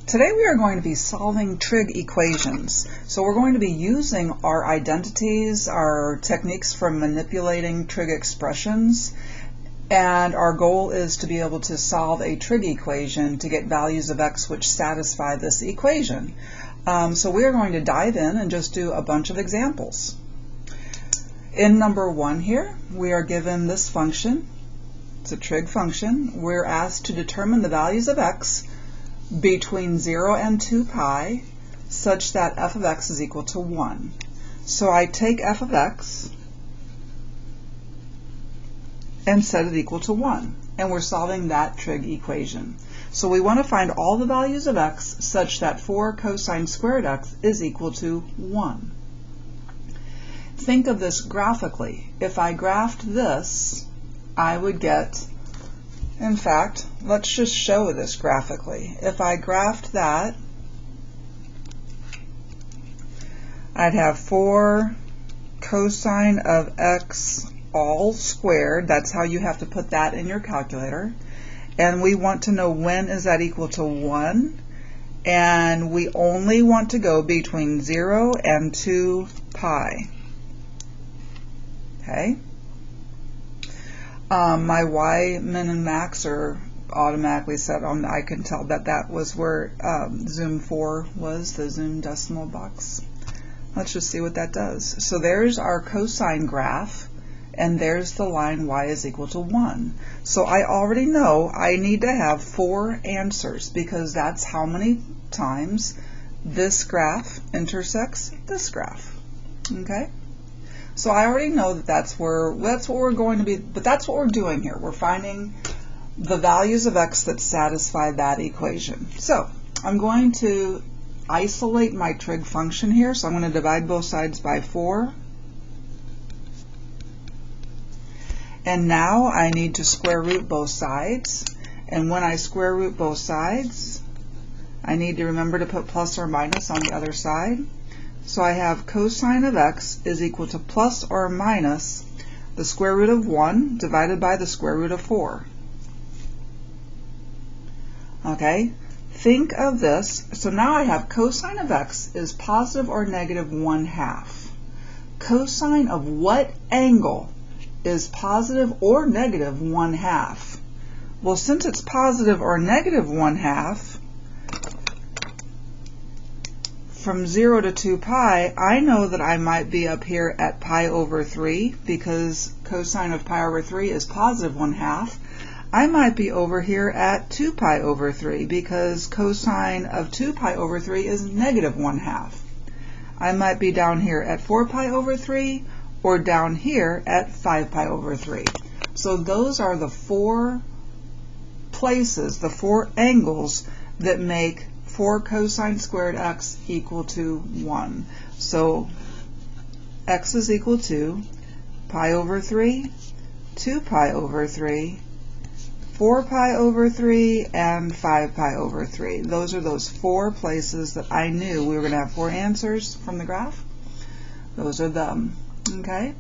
Today we are going to be solving trig equations. So we're going to be using our identities, our techniques for manipulating trig expressions, and our goal is to be able to solve a trig equation to get values of x which satisfy this equation. So we are going to dive in and just do a bunch of examples. In number 1 here, we are given this function. It's a trig function. We're asked to determine the values of x between 0 and 2 pi such that f of x is equal to 1. So I take f of x and set it equal to 1. And we're solving that trig equation. So we want to find all the values of x such that 4 cosine squared x is equal to 1. Think of this graphically. If I graphed this, I would get, in fact, let's just show this graphically. If I graphed that, I'd have 4 cosine of x all squared. That's how you have to put that in your calculator. And we want to know when is that equal to 1. And we only want to go between 0 and 2 pi. Okay? My y, min, and max are automatically set on. I can tell that that was where zoom 4 was, the zoom decimal box. Let's just see what that does. So there's our cosine graph, and there's the line y is equal to 1. So I already know I need to have 4 answers because that's how many times this graph intersects this graph. Okay? So I already know that that's what we're going to be, but that's what we're doing here. We're finding the values of x that satisfy that equation. So I'm going to isolate my trig function here. So I'm going to divide both sides by 4. And now I need to square root both sides. And when I square root both sides, I need to remember to put plus or minus on the other side. So I have cosine of x is equal to plus or minus the square root of 1 divided by the square root of 4. Okay, think of this. So now I have cosine of x is positive or negative 1/2. Cosine of what angle is positive or negative 1/2? Well, since it's positive or negative 1/2, from 0 to 2 pi, I know that I might be up here at pi over 3 because cosine of pi over 3 is positive 1/2. I might be over here at 2 pi over 3 because cosine of 2 pi over 3 is negative 1/2. I might be down here at 4 pi over 3 or down here at 5 pi over 3. So those are the 4 places, the 4 angles that make 4 cosine squared x equal to 1. So x is equal to pi over 3, 2 pi over 3, 4 pi over 3, and 5 pi over 3. Those are those 4 places that I knew we were going to have 4 answers from the graph. Those are them. Okay?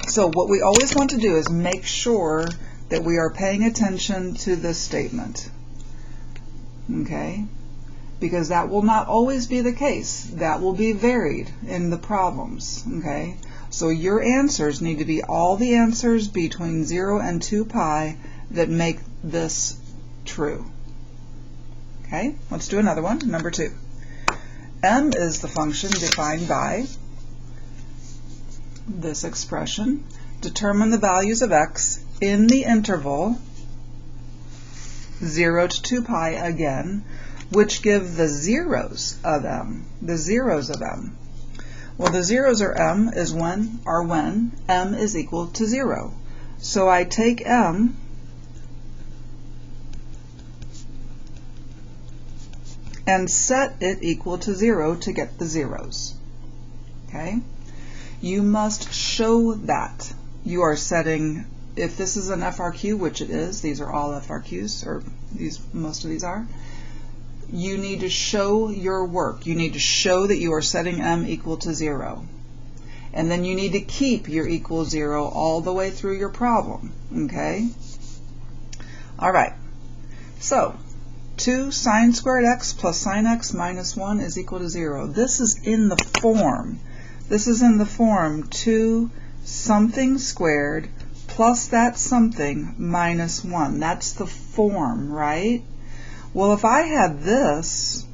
So what we always want to do is make sure that we are paying attention to this statement. Okay? Because that will not always be the case. That will be varied in the problems. Okay? So your answers need to be all the answers between 0 and 2 pi that make this true. Okay? Let's do another one. Number 2. M is the function defined by this expression. Determine the values of x in the interval 0 to 2 pi again, which give the zeros of m. The zeros of m. Well, the zeros of m is when m is equal to 0. So I take m and set it equal to 0 to get the zeros. Okay? You must show that you are setting, if this is an FRQ, which it is, these are all FRQs, or most of these are, you need to show your work. You need to show that you are setting m equal to 0. And then you need to keep your equal 0 all the way through your problem. Okay? All right. So 2 sine squared x plus sine x minus 1 is equal to 0. This is in the form. This is in the form 2 something squared plus that something minus 1. That's the form, right? Well, if I had this,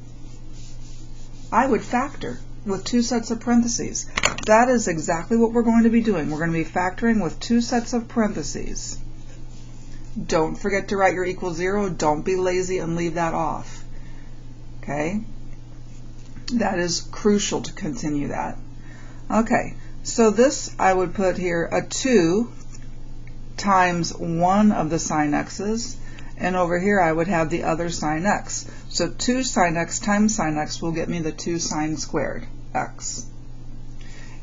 I would factor with 2 sets of parentheses. That is exactly what we're going to be doing. We're going to be factoring with 2 sets of parentheses. Don't forget to write your equal 0. Don't be lazy and leave that off. Okay? That is crucial to continue that. Okay, so this I would put here a 2 times one of the sine x's, and over here I would have the other sine x. So 2 sine x times sine x will get me the 2 sine squared x.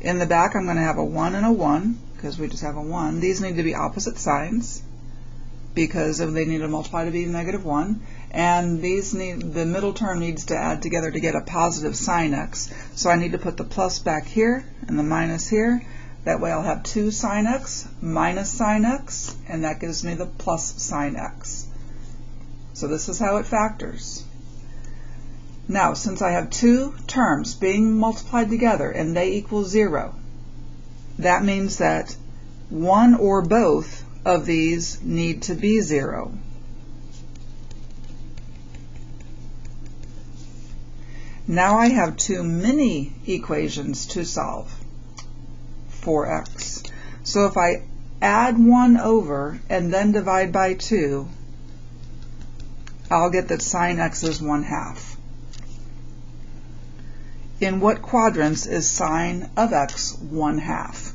In the back I'm going to have a 1 and a 1, because we just have a 1. These need to be opposite signs, because they need to multiply to be negative 1. And the middle term needs to add together to get a positive sine x. So I need to put the plus back here and the minus here. That way I'll have 2 sine x minus sine x, and that gives me the plus sine x. So this is how it factors. Now, since I have 2 terms being multiplied together and they equal 0, that means that one or both of these need to be 0. Now I have 2 mini equations to solve for x. So if I add 1 over and then divide by 2, I'll get that sine x is 1/2. In what quadrants is sine of x 1/2?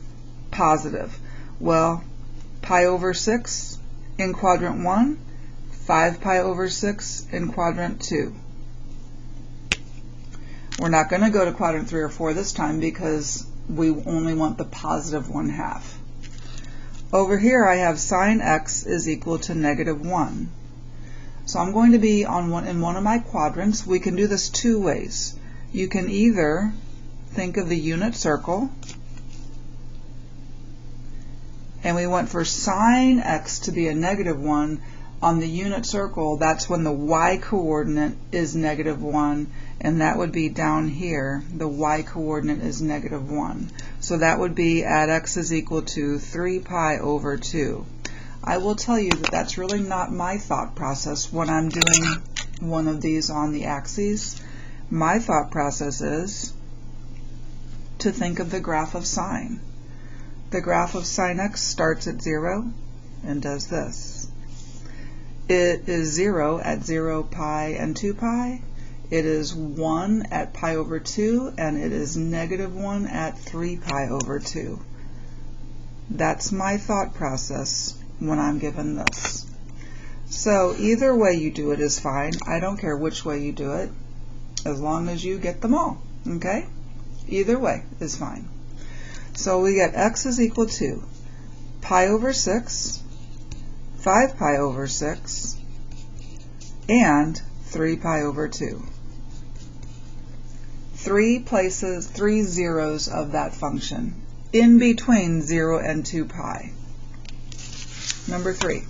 Positive. Well, pi over 6 in quadrant 1, 5 pi over 6 in quadrant 2. We're not going to go to quadrant 3 or 4 this time because we only want the positive 1/2. Over here I have sine x is equal to -1. So I'm going to be in one of my quadrants. We can do this 2 ways. You can either think of the unit circle, and we want for sine x to be a -1 on the unit circle. That's when the y coordinate is -1, and that would be down here. The y coordinate is -1. So that would be at x is equal to 3 pi over 2. I will tell you that that's really not my thought process when I'm doing one of these on the axes. My thought process is to think of the graph of sine. The graph of sine x starts at 0 and does this. It is 0 at 0 pi and 2 pi. It is 1 at pi over 2, and it is -1 at 3 pi over 2. That's my thought process when I'm given this. So either way you do it is fine. I don't care which way you do it, as long as you get them all, okay? Either way is fine. So we get x is equal to pi over 6, 5 pi over 6, and 3 pi over 2. 3 zeros of that function in between 0 and 2 pi. Number 3.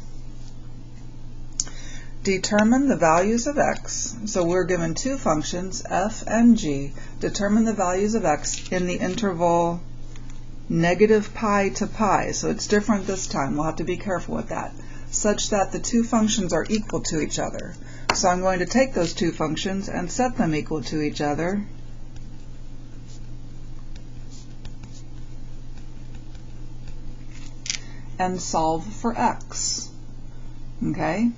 Determine the values of x. So we're given 2 functions, f and g. Determine the values of x in the interval -pi to pi. So it's different this time. We'll have to be careful with that, such that the 2 functions are equal to each other. So I'm going to take those 2 functions and set them equal to each other. And solve for x. Okay?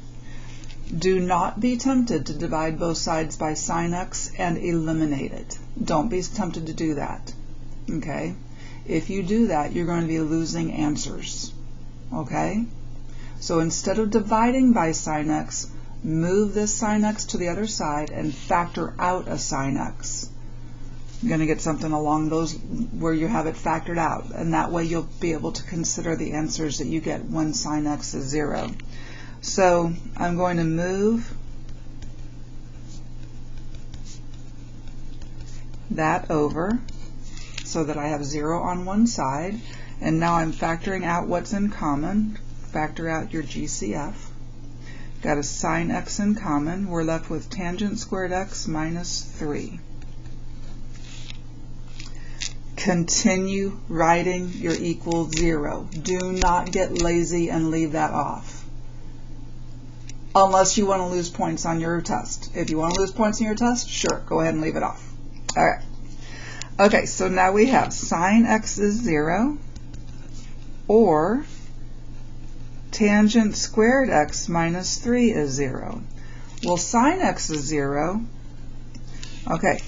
Do not be tempted to divide both sides by sine x and eliminate it. Don't be tempted to do that. Okay? If you do that, you're going to be losing answers. Okay? So instead of dividing by sine x, move this sine x to the other side and factor out a sine x. You're going to get something along those where you have it factored out, and that way you'll be able to consider the answers that you get when sine x is 0. So I'm going to move that over so that I have 0 on one side, and now I'm factoring out what's in common. Factor out your GCF. got a sine x in common. We're left with tangent squared x minus 3. Continue writing your equal 0. Do not get lazy and leave that off. Unless you want to lose points on your test. If you want to lose points on your test, sure, go ahead and leave it off. All right. Okay, so now we have sine x is 0, or tangent squared x minus 3 is 0. Well, sine x is 0. Okay,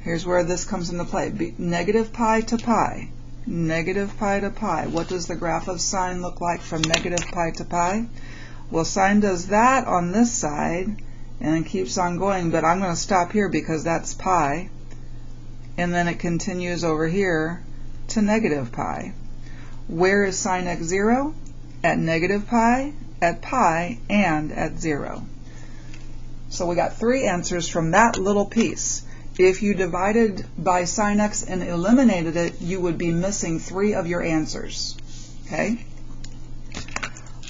here's where this comes into play. Negative pi to pi. Negative pi to pi. What does the graph of sine look like from negative pi to pi? Well, sine does that on this side, and it keeps on going, but I'm going to stop here because that's pi. And then it continues over here to negative pi. Where is sine x 0? At negative pi, at pi, and at 0. So we got 3 answers from that little piece. If you divided by sine x and eliminated it, you would be missing 3 of your answers. Okay?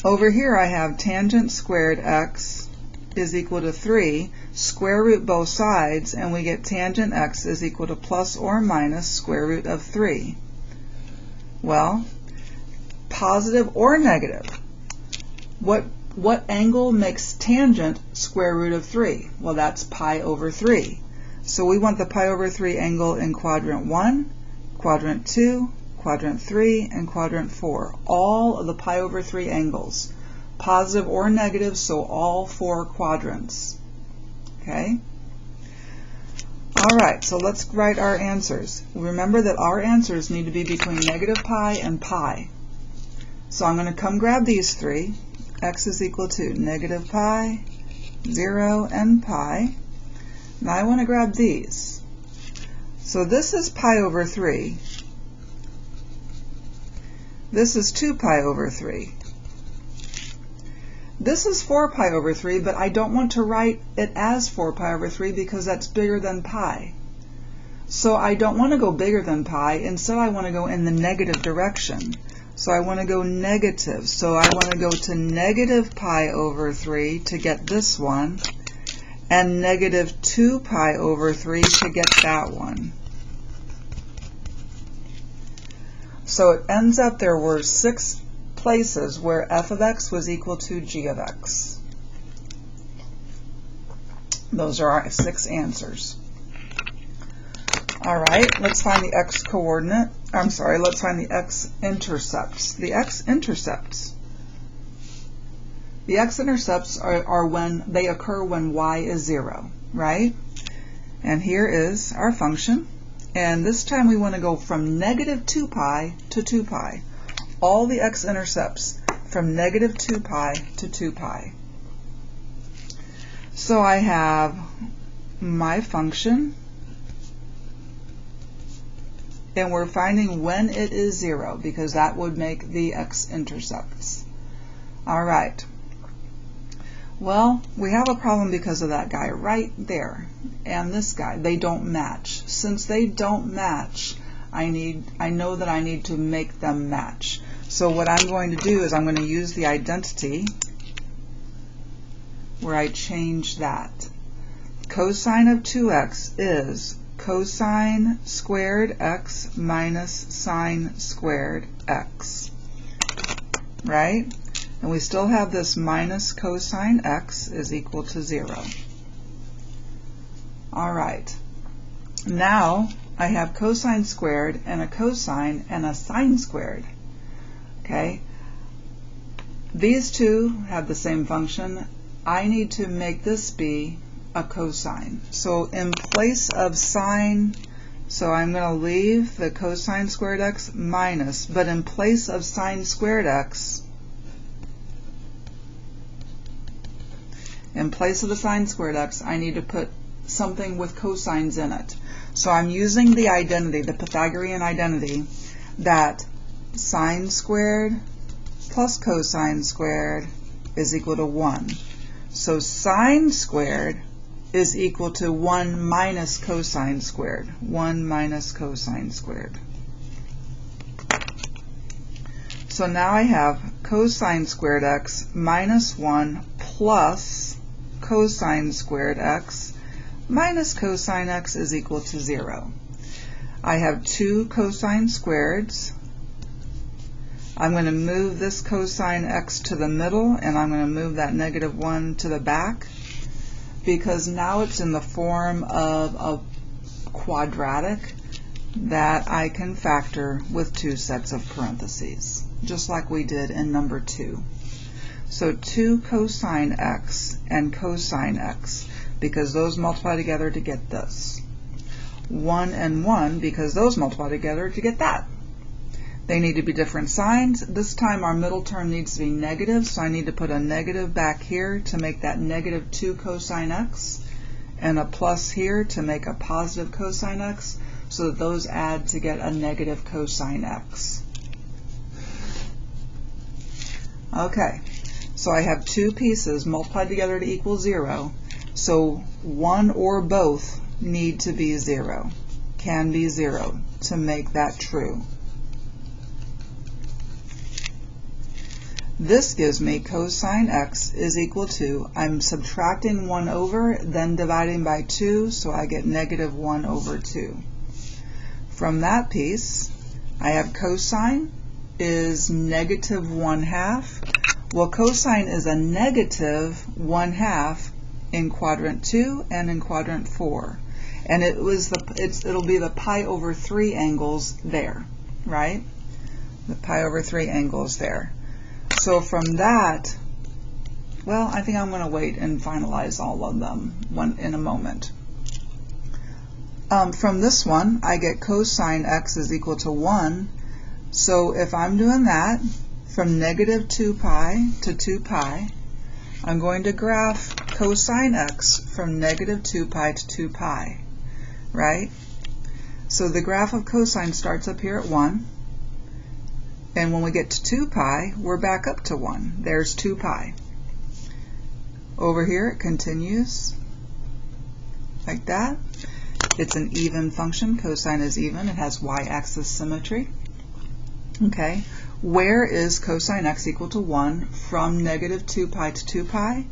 Over here I have tangent squared x is equal to 3, square root both sides, and we get tangent x is equal to plus or minus square root of 3. Well, positive or negative? What angle makes tangent square root of 3? Well, that's pi over 3. So we want the pi over 3 angle in quadrant 1, quadrant 2, quadrant 3, and quadrant 4. All of the pi over 3 angles. Positive or negative, so all 4 quadrants. Okay? Alright, so let's write our answers. Remember that our answers need to be between negative pi and pi. So I'm going to come grab these 3. X is equal to negative pi, 0, and pi. Now I want to grab these. So this is pi over 3. This is 2 pi over 3. This is 4 pi over 3, but I don't want to write it as 4 pi over 3 because that's bigger than pi. So I don't want to go bigger than pi. Instead, I want to go in the negative direction. So I want to go negative. So I want to go to negative pi over 3 to get this one, and negative 2 pi over 3 to get that one. So it ends up there were 6 places where f of x was equal to g of x. Those are our 6 answers. All right, let's find the x-coordinate. I'm sorry, let's find the x-intercepts. The x-intercepts. The x-intercepts are when they occur when y is 0, right? And here is our function. And this time we want to go from negative 2 pi to 2 pi. All the x-intercepts from negative 2 pi to 2 pi. So I have my function, and we're finding when it is 0 because that would make the x-intercepts. All right. Well, we have a problem because of that guy right there and this guy. They don't match. Since they don't match, I know that I need to make them match. So what I'm going to do is I'm going to use the identity where I change that. Cosine of 2x is cosine squared x minus sine squared x. Right? And we still have this minus cosine x is equal to 0. All right. Now I have cosine squared and a cosine and a sine squared. Okay? These two have the same function. I need to make this be a cosine. So in place of sine, so I'm going to leave the cosine squared x minus, but in place of sine squared x, in place of the sine squared x, I need to put something with cosines in it. So I'm using the identity, the Pythagorean identity, that sine squared plus cosine squared is equal to 1. So sine squared is equal to 1 minus cosine squared. 1 minus cosine squared. So now I have cosine squared x minus 1 plus cosine squared x minus cosine x is equal to 0. I have two cosine squareds. I'm going to move this cosine x to the middle, and I'm going to move that negative 1 to the back, because now it's in the form of a quadratic that I can factor with two sets of parentheses, just like we did in number 2. So 2 cosine x and cosine x, because those multiply together to get this. 1 and 1, because those multiply together to get that. They need to be different signs. This time our middle term needs to be negative, so I need to put a negative back here to make that negative 2 cosine x, and a plus here to make a positive cosine x, so that those add to get a negative cosine x. Okay, so I have two pieces multiplied together to equal 0, so one or both need to be 0, can be 0, to make that true. This gives me cosine x is equal to, I'm subtracting 1 over, then dividing by 2, so I get negative 1 over 2. From that piece, I have cosine is negative 1/2. Well, cosine is a negative 1/2 in quadrant 2 and in quadrant 4. And it'll be the pi over 3 angles there, right? The pi over 3 angles there. So from that, well, I think I'm going to wait and finalize all of them in a moment. From this one, I get cosine x is equal to 1. So if I'm doing that, from negative 2 pi to 2 pi, I'm going to graph cosine x from negative 2 pi to 2 pi, right? So the graph of cosine starts up here at 1. And when we get to 2 pi, we're back up to 1. There's 2 pi. Over here, it continues like that. It's an even function. Cosine is even. It has y-axis symmetry. Okay. Where is cosine x equal to 1 from negative 2 pi to 2 pi?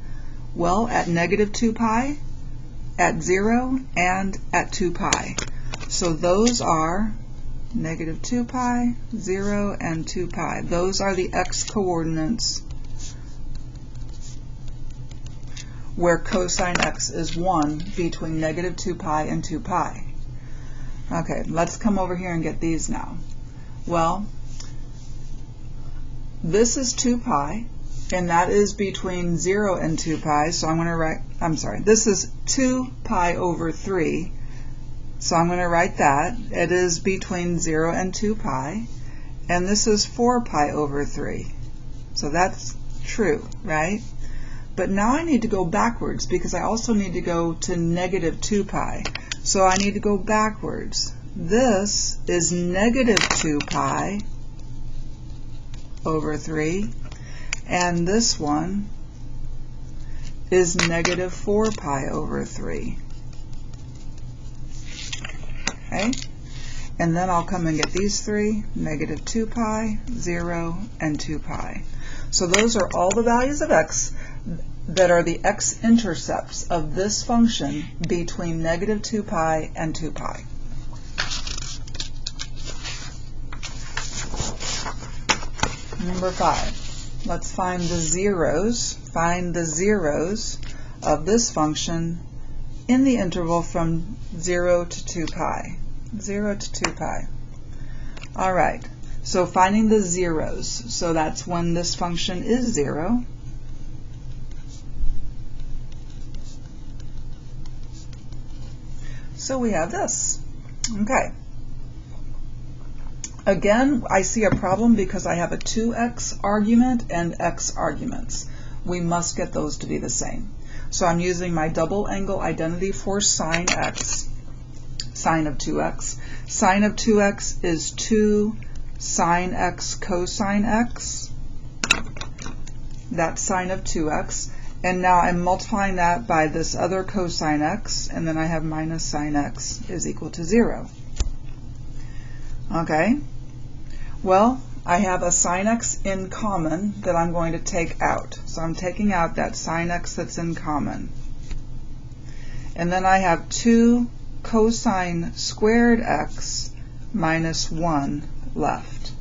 Well, at negative 2 pi, at 0, and at 2 pi. So those are negative 2 pi, 0, and 2 pi. Those are the x coordinates where cosine x is 1 between negative 2 pi and 2 pi. Okay, let's come over here and get these now. Well, this is 2 pi, and that is between 0 and 2 pi, so I'm going to write, this is 2 pi over 3, so I'm going to write that. It is between 0 and 2 pi, and this is 4 pi over 3. So that's true, right? But now I need to go backwards, because I also need to go to negative 2 pi. So I need to go backwards. This is negative 2 pi over 3, and this one is negative 4 pi over 3. Okay? And then I'll come and get these three, negative 2 pi, 0, and 2 pi. So those are all the values of x that are the x-intercepts of this function between negative 2 pi and 2 pi. Number 5. Let's find the zeros. Find the zeros of this function in the interval from 0 to 2 pi. 0 to 2 pi. All right. So finding the zeros. So that's when this function is 0. So we have this. Okay. Again, I see a problem because I have a 2x argument and x arguments. We must get those to be the same. So I'm using my double angle identity for sine x, sine of 2x. Sine of 2x is 2 sine x cosine x. That's sine of 2x. And now I'm multiplying that by this other cosine x, and then I have minus sine x is equal to 0. Okay. Well, I have a sine x in common that I'm going to take out. So I'm taking out that sine x that's in common. And then I have 2 cosine squared x minus 1 left.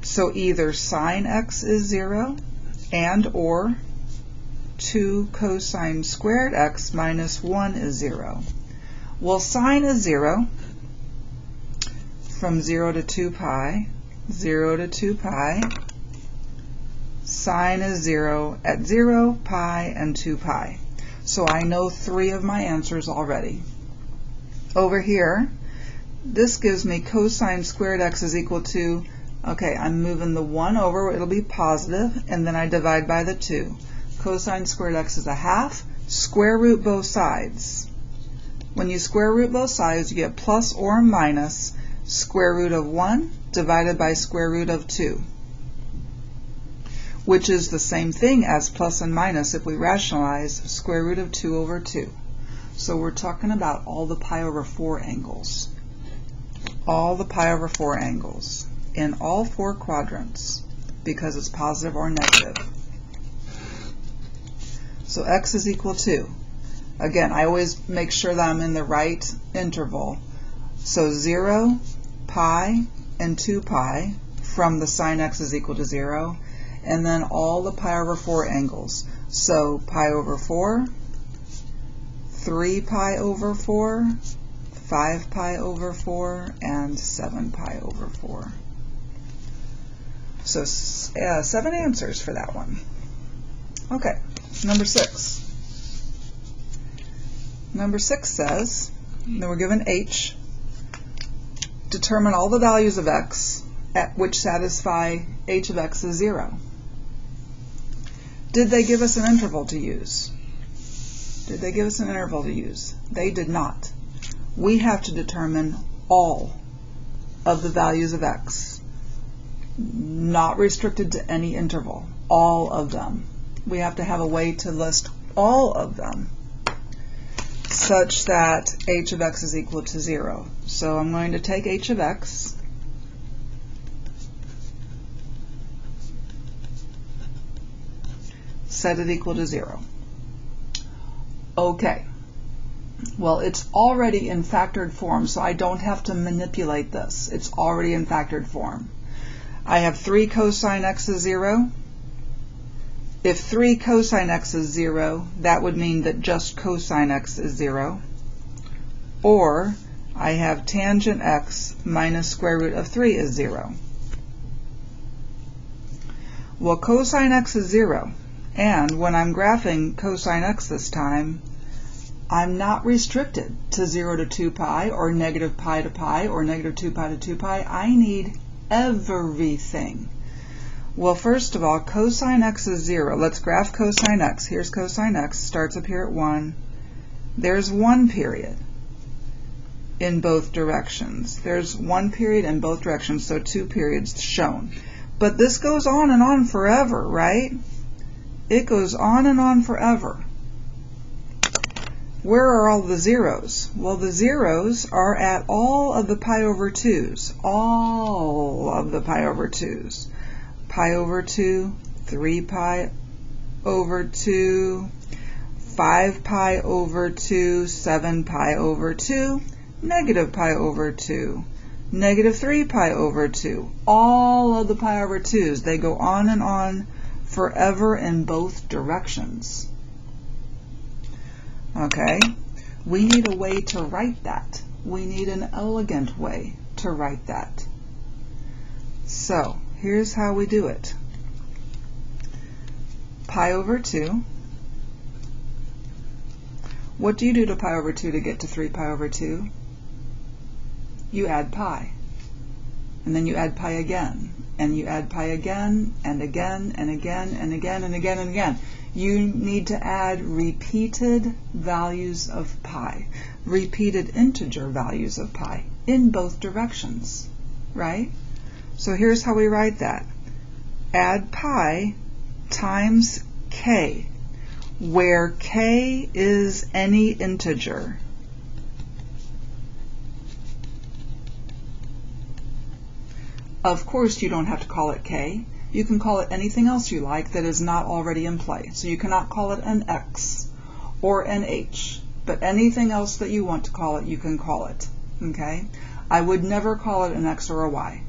So either sine x is 0 and or 2 cosine squared x minus 1 is 0. Well, sine is 0 from 0 to 2 pi, 0 to 2 pi. Sine is 0 at 0, pi, and 2 pi. So I know 3 of my answers already. Over here, this gives me cosine squared x is equal to, okay, I'm moving the 1 over, it'll be positive, and then I divide by the 2. Cosine squared x is a half, square root both sides. When you square root both sides, you get plus or minus square root of 1 divided by square root of 2, which is the same thing as plus and minus if we rationalize square root of 2 over 2. So we're talking about all the pi over 4 angles. All the pi over 4 angles in all 4 quadrants because it's positive or negative. So x is equal to, again, I always make sure that I'm in the right interval. So 0, pi, and 2 pi from the sine x is equal to 0, and then all the pi over 4 angles. So pi over 4, 3 pi over 4, 5 pi over 4, and 7 pi over 4. So 7 answers for that one. Okay, number 6. Number 6 says, that we're given h, determine all the values of x at which satisfy h of x is 0. Did they give us an interval to use? Did they give us an interval to use? They did not. We have to determine all of the values of x, not restricted to any interval, all of them. We have to have a way to list all of them such that h of x is equal to 0. So I'm going to take h of x, set it equal to 0. Okay, well, it's already in factored form, so I don't have to manipulate this. It's already in factored form. I have 3 cosine x is 0. If 3 cosine x is 0, that would mean that just cosine x is 0. Or I have tangent x minus square root of 3 is 0. Well, cosine x is 0. And when I'm graphing cosine x this time, I'm not restricted to 0 to 2 pi or negative pi to pi or negative 2 pi to 2 pi. I need everything. Well, first of all, cosine x is 0. Let's graph cosine x. Here's cosine x. Starts up here at 1. There's 1 period in both directions. There's 1 period in both directions, so 2 periods shown. But this goes on and on forever, right? It goes on and on forever. Where are all the zeros? Well, the zeros are at all of the pi over 2's. All of the pi over 2's. Pi over 2, 3 pi over 2, 5 pi over 2, 7 pi over 2, negative pi over 2, negative 3 pi over 2. All of the pi over 2's. They go on and on forever in both directions. Okay, we need a way to write that. We need an elegant way to write that. So here's how we do it. Pi over 2. What do you do to pi over 2 to get to 3 pi over 2? You add pi. And then you add pi again. And you add pi again, and again, and again, and again, and again, and again. You need to add repeated values of pi, repeated integer values of pi in both directions, right? So here's how we write that. Add pi times k, where k is any integer. Of course, you don't have to call it k. You can call it anything else you like that is not already in play. So you cannot call it an x or an h, but anything else that you want to call it, you can call it. Okay? I would never call it an x or a y,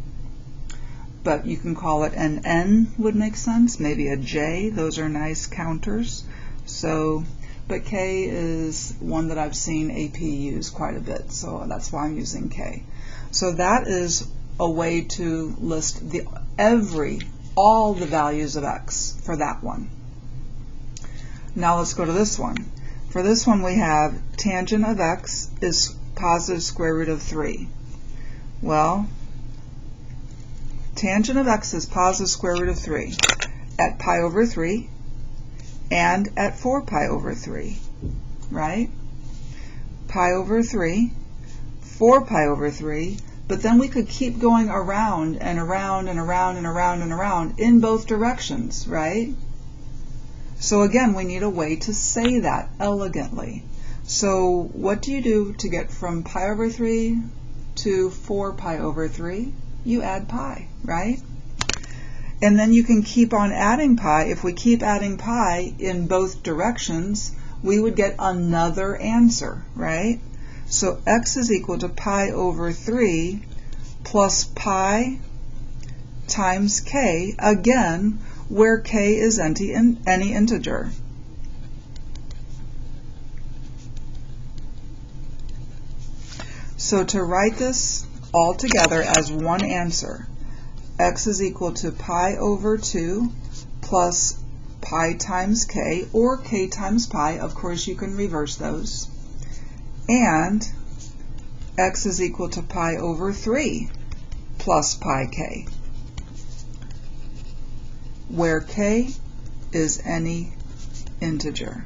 but you can call it an n would make sense, maybe a j. Those are nice counters. So, but k is one that I've seen AP use quite a bit, so that's why I'm using k. So that is a way to list all the values of x for that one. Now let's go to this one. For this one we have tangent of x is positive square root of 3. Well, tangent of x is positive square root of 3 at pi over 3 and at 4 pi over 3, right? Pi over 3, 4 pi over 3, but then we could keep going around and around and around and around and around in both directions, right? So again, we need a way to say that elegantly. So what do you do to get from pi over 3 to 4 pi over 3? You add pi, right? And then you can keep on adding pi. If we keep adding pi in both directions, we would get another answer, right? So x is equal to pi over 3 plus pi times k, again, where k is any integer. So to write this all together as one answer, x is equal to pi over 2 plus pi times k, or k times pi, of course you can reverse those, and x is equal to pi over 3 plus pi k, where k is any integer.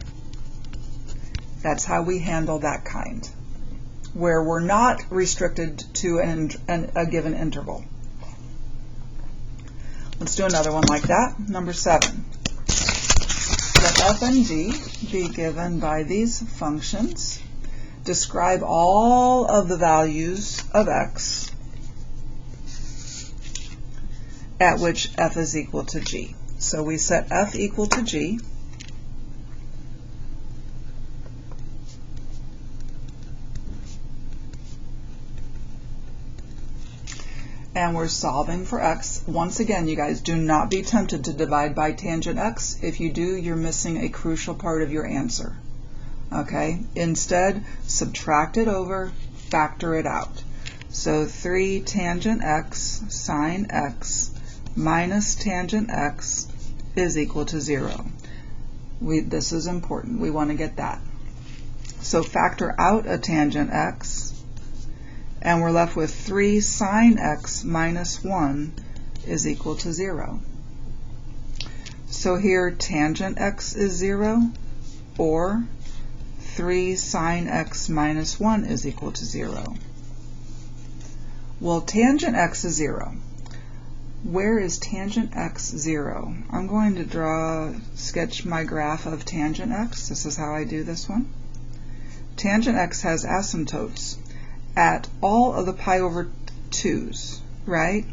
That's how we handle that kind, where we're not restricted to a given interval. Let's do another one like that. Number 7. Let f and g be given by these functions. Describe all of the values of x at which f is equal to g. So we set f equal to g. And we're solving for x. Once again, you guys, do not be tempted to divide by tangent x. If you do, you're missing a crucial part of your answer. Okay? Instead, subtract it over, factor it out. So 3 tangent x sine x minus tangent x is equal to 0. This is important. We want to get that. So factor out a tangent x, and we're left with 3 sine x minus 1 is equal to 0. So here tangent x is 0, or 3 sine x minus 1 is equal to 0. Well, tangent x is 0. Where is tangent x 0? I'm going to sketch my graph of tangent x. This is how I do this one. Tangent x has asymptotes at all of the pi over 2's, right?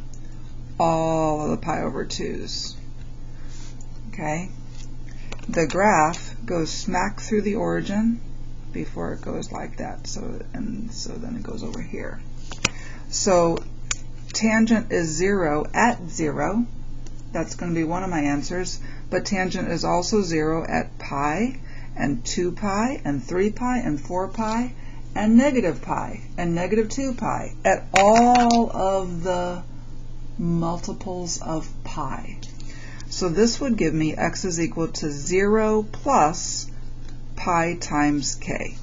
All of the pi over 2's. Okay? The graph goes smack through the origin before it goes like that. So then it goes over here. So tangent is 0 at 0. That's going to be one of my answers. But tangent is also 0 at pi, and 2 pi, and 3 pi, and 4 pi, and negative pi, and negative 2 pi, at all of the multiples of pi. So this would give me x is equal to 0 plus pi times k.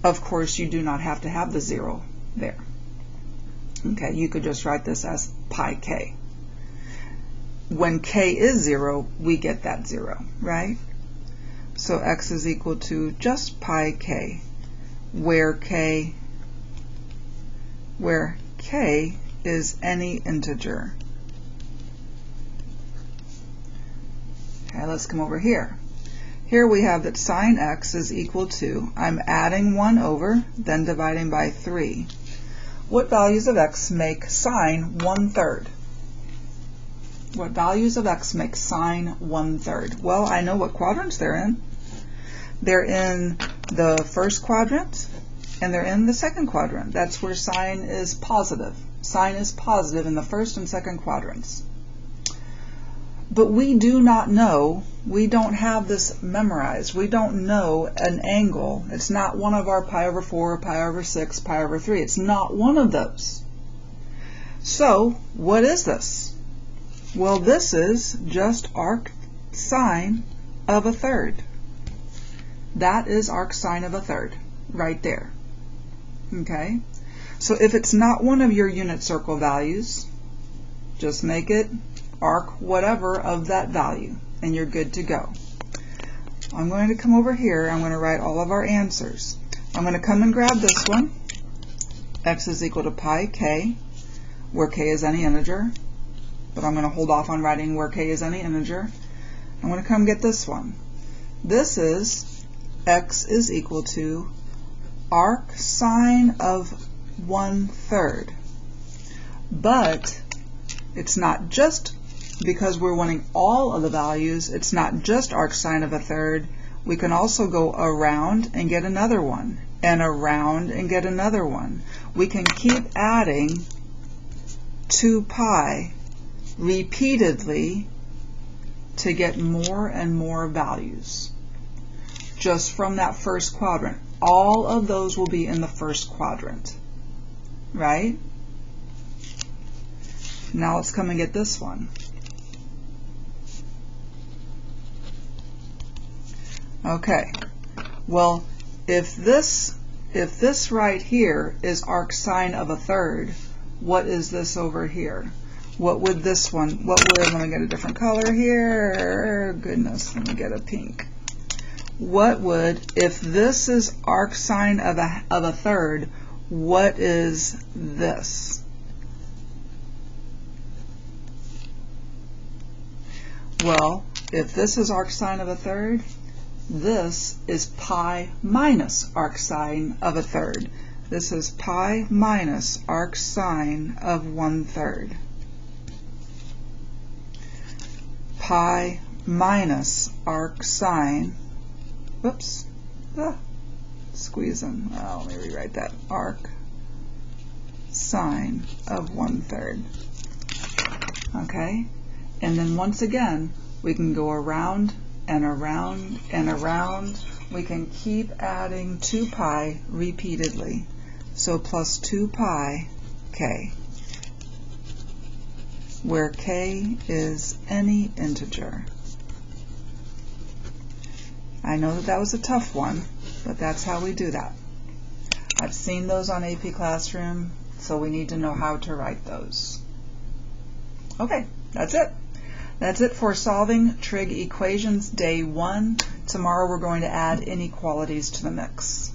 Of course, you do not have to have the 0 there. Okay, you could just write this as pi k. When k is 0, we get that 0, right? So x is equal to just pi k, where k is any integer. Okay, let's come over here. Here we have that sine x is equal to, I'm adding 1 over, then dividing by 3. What values of x make sine 1/3? What values of x make sine 1/3? Well, I know what quadrants they're in. They're in the first quadrant and they're in the second quadrant. That's where sine is positive. Sine is positive in the first and second quadrants. But we do not know, we don't have this memorized. We don't know an angle. It's not one of our pi over 4, pi over 6, pi over 3. It's not one of those. So, what is this? Well, this is just arc sine of 1/3. That is arc sine of 1/3 right there. Okay? So if it's not one of your unit circle values, just make it arc whatever of that value and you're good to go. I'm going to come over here. I'm going to write all of our answers. I'm going to come and grab this one. X is equal to pi k, where k is any integer. But I'm going to hold off on writing where k is any integer. I'm going to come get this one. This is x is equal to arc sine of 1/3. But it's not just because we're wanting all of the values, it's not just arc sine of 1/3. We can also go around and get another one, and around and get another one. We can keep adding 2 pi repeatedly to get more and more values just from that first quadrant. All of those will be in the first quadrant, right? Now let's come and get this one. Okay, well, if this right here is arc sine of 1/3, what is this over here? What would this one, let me get a different color here. Goodness, let me get a pink. What would, if this is arc sine of 1/3, what is this? Well, if this is arc sine of 1/3, this is pi minus arc sine of 1/3. This is pi minus arc sine of 1/3. Pi minus arc sine, whoops, squeezing. Oh, let me rewrite that. Arc sine of 1/3. Okay, and then once again, we can go around and around and around. We can keep adding 2 pi repeatedly. So plus 2 pi k, where k is any integer. I know that was a tough one, but that's how we do that. I've seen those on AP Classroom, so we need to know how to write those. Okay, that's it. That's it for solving trig equations day 1. Tomorrow we're going to add inequalities to the mix.